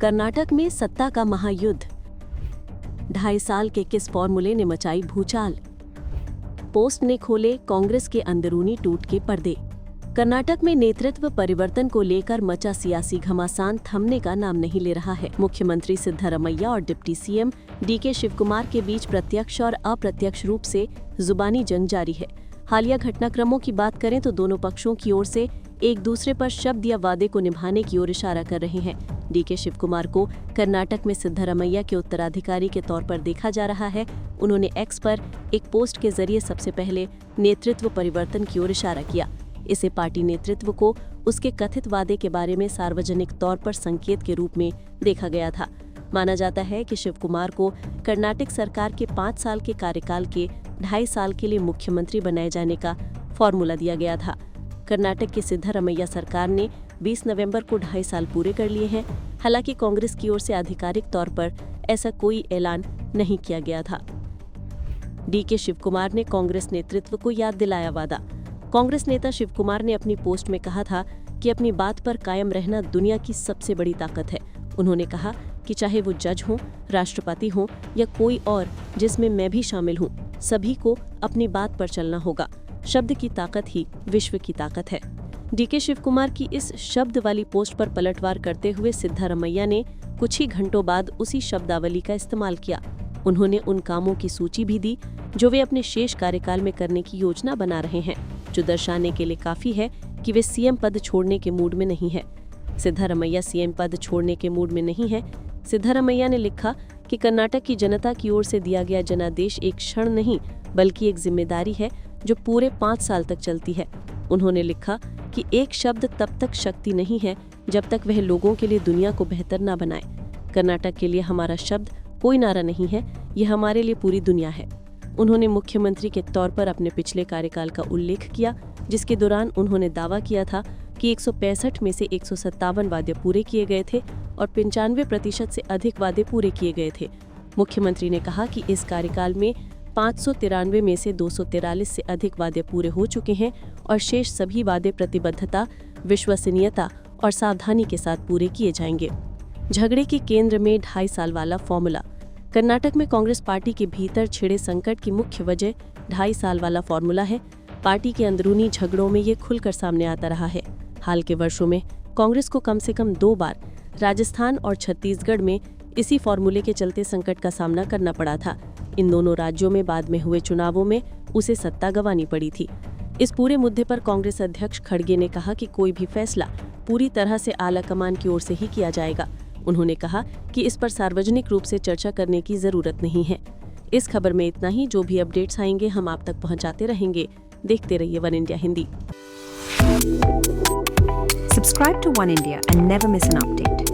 कर्नाटक में सत्ता का महायुद्ध। 2.5 साल के किस फॉर्मूले ने मचाई भूचाल। पोस्ट ने खोले कांग्रेस के अंदरूनी टूट के पर्दे। कर्नाटक में नेतृत्व परिवर्तन को लेकर मचा सियासी घमासान थमने का नाम नहीं ले रहा है। मुख्यमंत्री सिद्धरमैया और डिप्टी सीएम डीके शिवकुमार के बीच प्रत्यक्ष और अप्रत्यक्ष रूप से जुबानी जंग जारी है। हालिया घटनाक्रमों की बात करें तो दोनों पक्षों की ओर से एक दूसरे पर शब्द या वादे को निभाने की ओर इशारा कर रहे हैं। डीके शिवकुमार को कर्नाटक में सिद्धरमैया के उत्तराधिकारी के तौर पर देखा जा रहा है। उन्होंने एक्स पर एक पोस्ट के जरिए सबसे पहले नेतृत्व परिवर्तन की ओर इशारा किया। इसे पार्टी नेतृत्व को उसके कथित वादे के बारे में सार्वजनिक तौर पर संकेत के रूप में देखा गया था। माना जाता है कि शिवकुमार को कर्नाटक सरकार के 5 साल के कार्यकाल के 2.5 साल के लिए मुख्यमंत्री बनाए जाने का फॉर्मूला दिया गया था। कर्नाटक की सिद्धरमैया सरकार ने 20 नवंबर को 2.5 साल पूरे कर लिए हैं। हालांकि कांग्रेस की ओर से आधिकारिक तौर पर ऐसा कोई ऐलान नहीं किया गया था। डीके शिवकुमार ने कांग्रेस नेतृत्व को याद दिलाया वादा। कांग्रेस नेता शिवकुमार ने अपनी पोस्ट में कहा था कि अपनी बात पर कायम रहना दुनिया की सबसे बड़ी ताकत है। उन्होंने कहा कि चाहे वो जज हों, राष्ट्रपति हों या कोई और जिसमें मैं भी शामिल हूं, सभी को अपनी बात पर चलना होगा। शब्द की ताकत ही विश्व की ताकत है। डीके शिवकुमार की इस शब्द वाली पोस्ट पर पलटवार करते हुए सिद्धरमैया ने कुछ ही घंटों बाद उसी शब्दावली का इस्तेमाल किया। उन्होंने उन कामों की सूची भी दी जो वे अपने शेष कार्यकाल में करने की योजना बना रहे हैं, जो दर्शाने के लिए काफी है कि वे सीएम पद छोड़ने के मूड में नहीं है। सिद्धरमैया सीएम पद छोड़ने के मूड में नहीं है। सिद्धरमैया ने लिखा कि कर्नाटक की जनता की ओर से दिया गया जनादेश एक क्षण नहीं बल्कि एक जिम्मेदारी है जो पूरे 5 साल तक चलती है। उन्होंने लिखा कि एक शब्द तब तक शक्ति नहीं है जब तक वह लोगों के लिए दुनिया को बेहतर ना बनाए। कर्नाटक के लिए हमारा शब्द कोई नारा नहीं है, यह हमारे लिए पूरी दुनिया है। उन्होंने मुख्यमंत्री के तौर पर अपने पिछले कार्यकाल का उल्लेख किया, जिसके दौरान उन्होंने दावा किया था कि 165 में से 157 वादे पूरे किए गए थे और 95% से अधिक वादे पूरे किए गए थे। मुख्यमंत्री ने कहा कि इस कार्यकाल में 593 में से 243 से अधिक वादे पूरे हो चुके हैं और शेष सभी वादे प्रतिबद्धता, विश्वसनीयता और सावधानी के साथ पूरे किए जाएंगे। झगड़े के केंद्र में 2.5 साल वाला फॉर्मूला। कर्नाटक में कांग्रेस पार्टी के भीतर छिड़े संकट की मुख्य वजह 2.5 साल वाला फॉर्मूला है। पार्टी के अंदरूनी झगड़ों में ये खुलकर सामने आता रहा है। हाल के वर्षों में कांग्रेस को कम से कम 2 बार राजस्थान और छत्तीसगढ़ में इसी फॉर्मूले के चलते संकट का सामना करना पड़ा था। इन दोनों राज्यों में बाद में हुए चुनावों में उसे सत्ता गंवानी पड़ी थी। इस पूरे मुद्दे पर कांग्रेस अध्यक्ष खड़गे ने कहा कि कोई भी फैसला पूरी तरह से आला कमान की ओर से ही किया जाएगा। उन्होंने कहा कि इस पर सार्वजनिक रूप से चर्चा करने की जरूरत नहीं है। इस खबर में इतना ही। जो भी अपडेट्स आएंगे हम आप तक पहुंचाते रहेंगे। देखते रहिए one India Hindi. Subscribe to One India and never miss an update.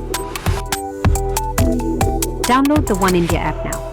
Download the One India app now.